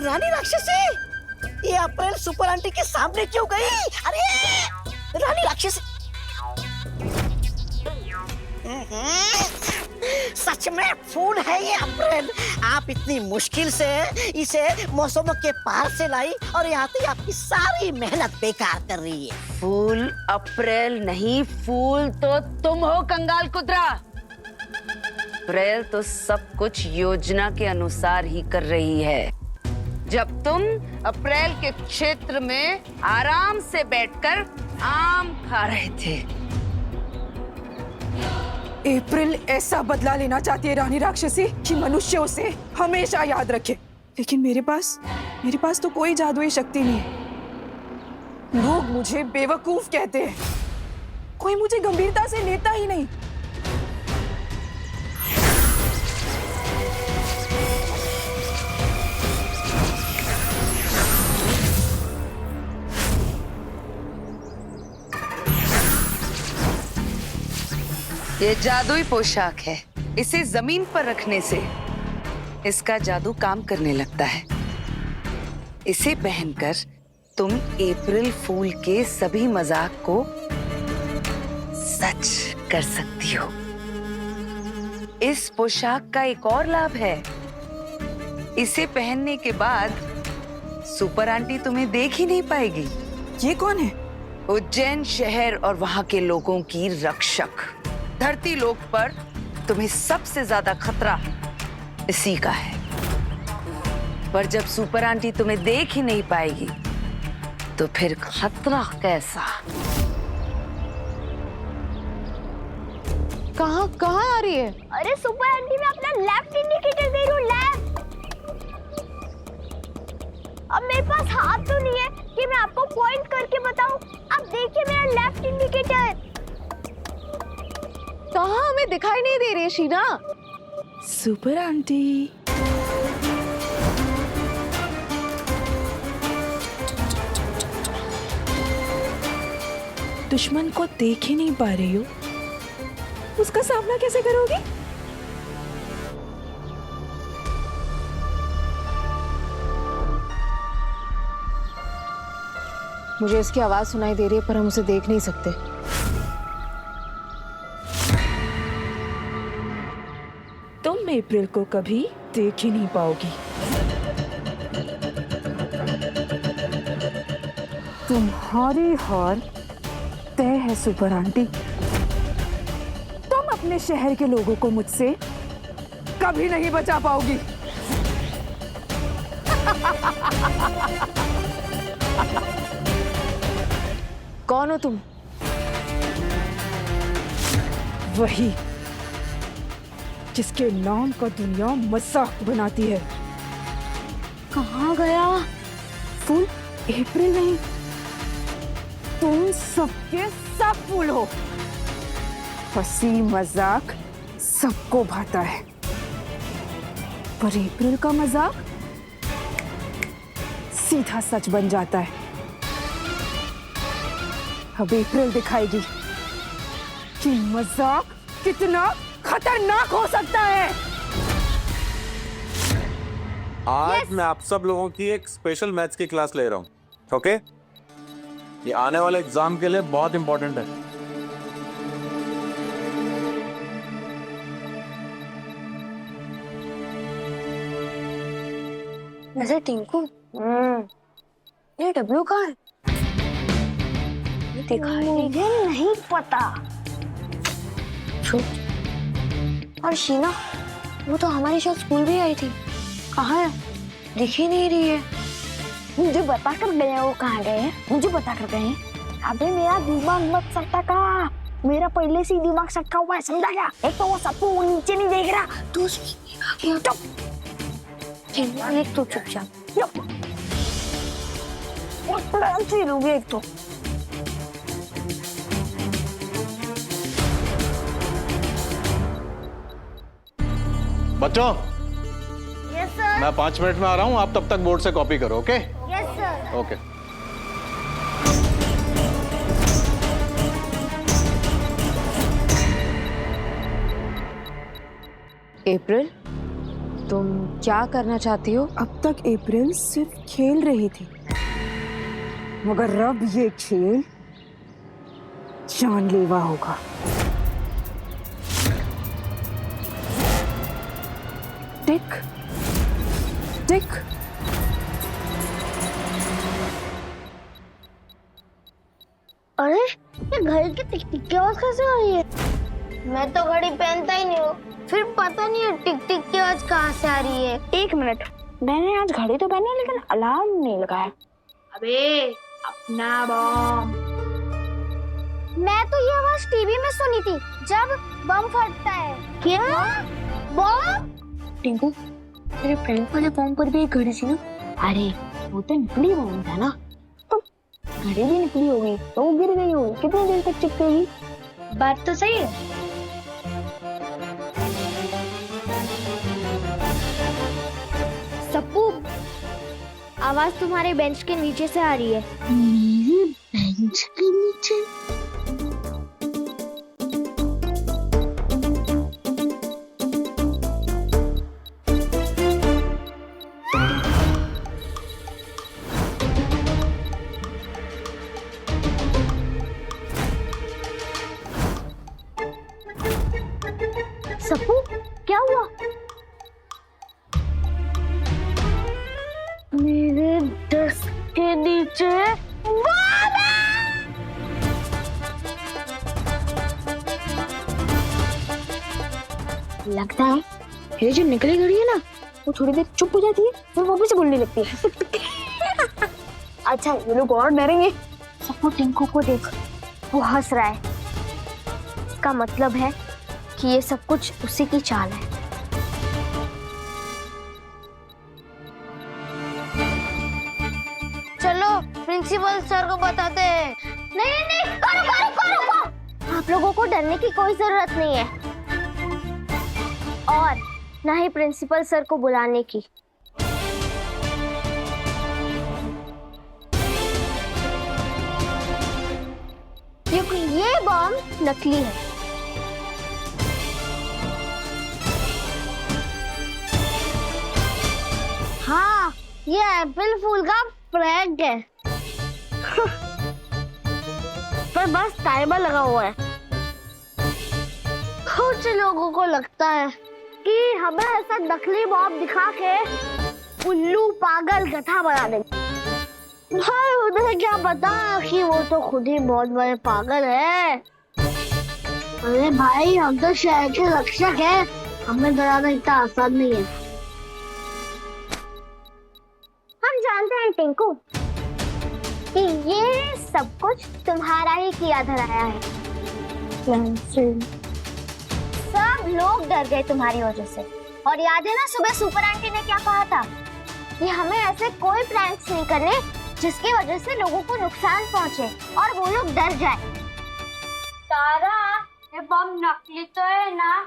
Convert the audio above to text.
रानी राक्षसी, ये अप्रैल super aunty के सामने क्यों गई? अरे रानी राक्षसी, सच में फूल है ये अप्रैल। आप इतनी मुश्किल से इसे मौसम के पार से लाई और यहाँ से आपकी सारी मेहनत बेकार कर रही है। फूल अप्रैल नहीं, फूल तो तुम हो कंगाल कुतरा। अप्रैल तो सब कुछ योजना के अनुसार ही कर रही है। जब तुम अप्रैल के क्षेत्र में आराम से बैठकर आम खा रहे थे। अप्रैल ऐसा बदला लेना चाहती है रानी राक्षसी कि मनुष्य उसे हमेशा याद रखे, लेकिन मेरे पास तो कोई जादुई शक्ति नहीं है। लोग मुझे बेवकूफ कहते हैं, कोई मुझे गंभीरता से लेता ही नहीं। ये जादुई पोशाक है। इसे जमीन पर रखने से इसका जादू काम करने लगता है। इसे पहनकर तुम अप्रैल फूल के सभी मजाक को सच कर सकती हो। इस पोशाक का एक और लाभ है। इसे पहनने के बाद सुपर आंटी तुम्हें देख ही नहीं पाएगी। ये कौन है? उज्जैन शहर और वहां के लोगों की रक्षक। धरती लोक पर तुम्हें सबसे ज्यादा खतरा इसी का है। पर जब सुपर आंटी तुम्हें देख ही नहीं पाएगी तो फिर खतरा कैसा? कहाँ आ रही है? अरे सुपर आंटी, मैं अपना लेफ्ट इंडिकेटर दे रही हूँ, लेफ्ट। अब मेरे पास हाथ तो नहीं है कि मैं आपको पॉइंट करके बताऊं। अब देखिए मेरा लेफ्ट इंडिकेटर। कहाँ? हमें दिखाई नहीं दे रही है शीना। सुपर आंटी, दुश्मन को देख ही नहीं पा रही हो, उसका सामना कैसे करोगी? मुझे इसकी आवाज सुनाई दे रही है पर हम उसे देख नहीं सकते। तुम अप्रैल को कभी देख ही नहीं पाओगी। तुम्हारी हार तय है सुपर आंटी। तुम अपने शहर के लोगों को मुझसे कभी नहीं बचा पाओगी। कौन हो तुम? वही जिसके नाम का दुनिया मजाक बनाती है। कहाँ गया फूल? अप्रैल नहीं, तुम सबके सब फूल हो। हंसी मजाक सबको भाता है, पर अप्रैल का मजाक सीधा सच बन जाता है। अब अप्रैल दिखाएगी कि मजाक कितना खतरनाक हो सकता है। आज मैं आप सब लोगों की एक स्पेशल मैथ्स की क्लास ले रहा हूँ, ओके? ये आने वाले एग्जाम के लिए बहुत इंपॉर्टेंट है। वैसे टिंकू, ये डब्लू कहाँ है? दिखाई मुझे नहीं पता। और शीना, वो तो हमारे साथ स्कूल भी आई थी, कहाँ है? दिख ही नहीं रही है। मुझे बता कर गए हैं वो कहाँ गए हैं, मुझे बता कर गए हैं। अबे मेरा दिमाग मत सटका, मेरा पहले से ही दिमाग सटका हुआ है, समझा क्या? एक तो वो सबको वो नीचे नहीं देख रहा, दूसरी एक तो चुपचाप एक तो। बच्चों, यस सर। मैं 5 मिनट में आ रहा हूँ, आप तब तक बोर्ड से कॉपी करो, ओके? Yes sir. ओके। अप्रैल, तुम क्या करना चाहती हो? अब तक अप्रैल सिर्फ खेल रही थी, मगर अब ये खेल जानलेवा होगा। टिक टिक। अरे ये घड़ी की टिक टिक की आवाज कैसे आ रही है? मैं तो घड़ी पहनता ही नहीं हूँ, फिर पता नहीं है टिक टिक की आवाज कहाँ से आ रही है। एक मिनट, मैंने आज घड़ी तो पहनी है लेकिन अलार्म नहीं लगाया। अबे अपना बम। मैं तो ये आवाज टीवी में सुनी थी जब बम फटता है। क्या बम? टिंकू, तेरे फ्रेंड वाले बम पर भी एक घड़ी थी ना? अरे वो तो नकली बम था ना, तो घड़ी भी निकली होगी तो वो गिर गई होगी, कितनी देर तक चिपकेगी? बात तो सही है। सप्पू, आवाज तुम्हारे बेंच के नीचे से आ रही है। मेरे बेंच के नीचे? सप्पू, क्या हुआ? मेरे डेस्क के नीचे लगता है ये जो निकली घड़ी है ना, वो थोड़ी देर चुप हो जाती है फिर वापस से बोलने लगती है। अच्छा, ये लोग और डरेंगे। सप्पू, टिंकू को देख, वो हंस रहा है। इसका मतलब है कि ये सब कुछ उसी की चाल है। चलो प्रिंसिपल सर को बताते हैं। नहीं नहीं, करो। आप लोगों को डरने की कोई जरूरत नहीं है, और ना ही प्रिंसिपल सर को बुलाने की। क्योंकि ये बम नकली है। हाँ, ये अप्रैल फूल का प्रैंक है। पर बस टाइमर लगा हुआ है। कुछ लोगों को लगता है कि हमें ऐसा नकली बॉम्ब दिखा के उल्लू, पागल, गधा बना देंगे। भाई उन्हें क्या पता कि वो तो खुद ही बहुत बड़े पागल है। अरे भाई, हम तो शहर के रक्षक हैं, हमें डराना इतना आसान नहीं है। हम जानते हैं टिंकू कि ये सब कुछ तुम्हारा ही किया धराया है। सब लोग डर गए तुम्हारी वजह से। और याद है ना सुबह सुपर आंटी ने क्या कहा था कि हमें ऐसे कोई प्रैंक्स नहीं करने जिसकी वजह से लोगों को नुकसान पहुंचे और वो लोग डर जाए। तारा, ये बम नकली तो है ना?